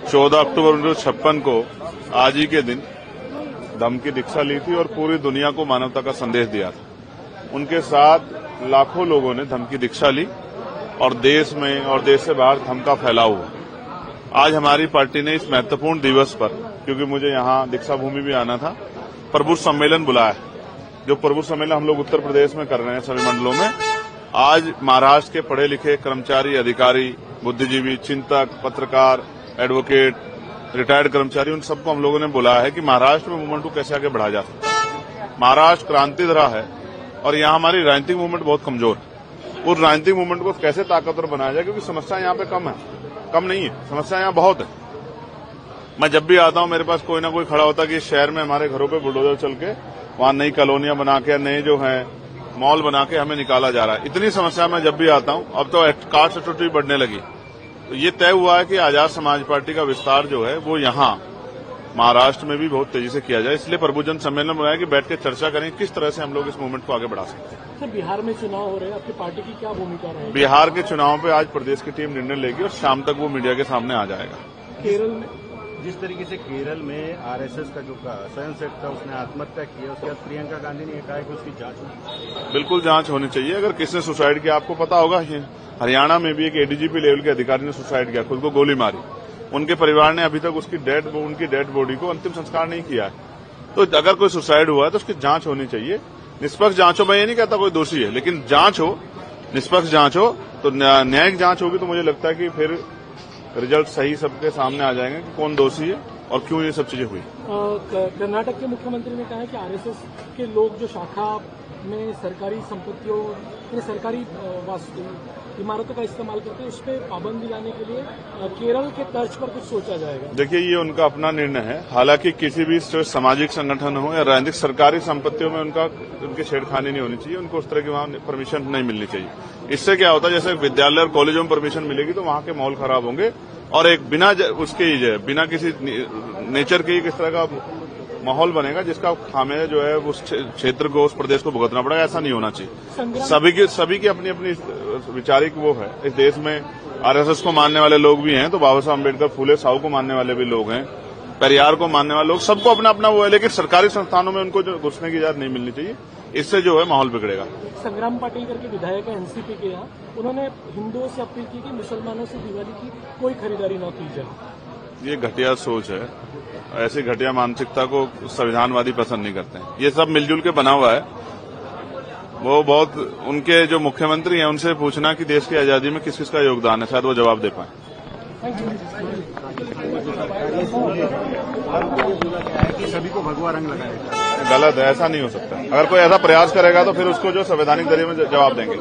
14 अक्टूबर 1956 को आज ही के दिन धम्म की दीक्षा ली थी और पूरी दुनिया को मानवता का संदेश दिया था। उनके साथ लाखों लोगों ने धम्म की दीक्षा ली और देश में और देश से बाहर धम्म का फैलाव हुआ। आज हमारी पार्टी ने इस महत्वपूर्ण दिवस पर, क्योंकि मुझे यहाँ दीक्षा भूमि भी आना था, प्रबुद्ध सम्मेलन बुलाया है। जो प्रबुद्ध सम्मेलन हम लोग उत्तर प्रदेश में कर रहे हैं सभी मंडलों में। आज महाराष्ट्र के पढ़े लिखे कर्मचारी, अधिकारी, बुद्धिजीवी, चिंतक, पत्रकार, एडवोकेट, रिटायर्ड कर्मचारी, उन सबको हम लोगों ने बुलाया है कि महाराष्ट्र में मूवमेंट को कैसे आगे बढ़ाया जा सकता है। महाराष्ट्र क्रांति धरा है और यहाँ हमारी राजनीतिक मूवमेंट बहुत कमजोर है। उस राजनीतिक मूवमेंट को कैसे ताकतवर बनाया जाए, क्योंकि समस्या यहाँ पे कम नहीं है, समस्या यहाँ बहुत है। मैं जब भी आता हूँ मेरे पास कोई ना कोई खड़ा होता है कि इस शहर में हमारे घरों पे बुलडोजर चल के वहां नई कॉलोनियां बना के, नए जो है मॉल बना के हमें निकाला जा रहा है। इतनी समस्या मैं जब भी आता हूँ। अब तो कास्ट अटोरिटी बढ़ने लगी, तो ये तय हुआ है कि आजाद समाज पार्टी का विस्तार जो है वो यहाँ महाराष्ट्र में भी बहुत तेजी से किया जाए। इसलिए प्रबुद्ध सम्मेलन बनाया कि बैठ के चर्चा करें किस तरह से हम लोग इस मूवमेंट को आगे बढ़ा सकते हैं। सर, बिहार में चुनाव हो रहे हैं, आपकी पार्टी की क्या भूमिका रहेगी? बिहार के चुनाव पे आज प्रदेश की टीम निर्णय लेगी और शाम तक वो मीडिया के सामने आ जाएगा। केरल में जिस तरीके से केरल में आरएसएस का जो स्वयंसेवक था उसने आत्महत्या की, उसके बाद प्रियंका गांधी ने कहा कि उसकी जांच होनी। बिल्कुल जांच होनी चाहिए। अगर किसने सुसाइड किया, आपको पता होगा, हरियाणा में भी एक एडीजीपी लेवल के अधिकारी ने सुसाइड किया, खुद को गोली मारी। उनके परिवार ने अभी तक उनकी डेड बॉडी को अंतिम संस्कार नहीं किया है। तो अगर कोई सुसाइड हुआ है तो उसकी जांच होनी चाहिए, निष्पक्ष जांच हो। मैं ये नहीं कहता कोई दोषी है, लेकिन जांच हो, निष्पक्ष जांच हो, तो न्यायिक जांच होगी तो मुझे लगता है कि फिर रिजल्ट सही सबके सामने आ जाएंगे कि कौन दोषी है और क्यों ये सब चीजें हुई। कर्नाटक के मुख्यमंत्री ने कहा है कि आरएसएस के लोग जो शाखा में सरकारी संपत्तियों, सरकारी इमारतों का इस्तेमाल करते हैं, उस पर पाबंदी लाने के लिए केरल के तर्ज पर कुछ सोचा जाएगा। देखिए, ये उनका अपना निर्णय है। हालांकि किसी भी सामाजिक संगठन हो या राजनीतिक सरकारी संपत्तियों में उनकी छेड़खानी नहीं होनी चाहिए, उनको उस तरह की वहां परमिशन नहीं मिलनी चाहिए। इससे क्या होता है, जैसे विद्यालय और कॉलेजों में परमिशन मिलेगी तो वहां के माहौल खराब होंगे और एक बिना किसी नेचर के किस तरह का माहौल बनेगा जिसका खामियाजा जो है उस क्षेत्र को, उस प्रदेश को भुगतना पड़ेगा। ऐसा नहीं होना चाहिए। सभी की अपनी अपनी विचारिक वो है। इस देश में आरएसएस को मानने वाले लोग भी हैं, तो बाबा साहब अम्बेडकर, फूले साहू को मानने वाले भी लोग हैं, पेरियार को मानने वाले लोग, सबको अपना अपना वो है। लेकिन सरकारी संस्थानों में उनको जो घुसने की इजाजत नहीं मिलनी चाहिए, इससे जो है माहौल बिगड़ेगा। संग्राम पाटिल करके विधायक है एनसीपी के यहाँ, उन्होंने हिंदुओं से अपील की कि मुसलमानों से दिवाली की कोई खरीदारी न की जाए। ये घटिया सोच है। ऐसी घटिया मानसिकता को संविधानवादी पसंद नहीं करते हैं। ये सब मिलजुल के बना हुआ है। वो बहुत, उनके जो मुख्यमंत्री हैं उनसे पूछना कि देश की आजादी में किस किस का योगदान है, शायद वो जवाब दे पाए। सभी को भगवा रंग लगाया गलत है, ऐसा नहीं हो सकता। अगर कोई ऐसा प्रयास करेगा तो फिर उसको जो संवैधानिक जरिए में जवाब देंगे।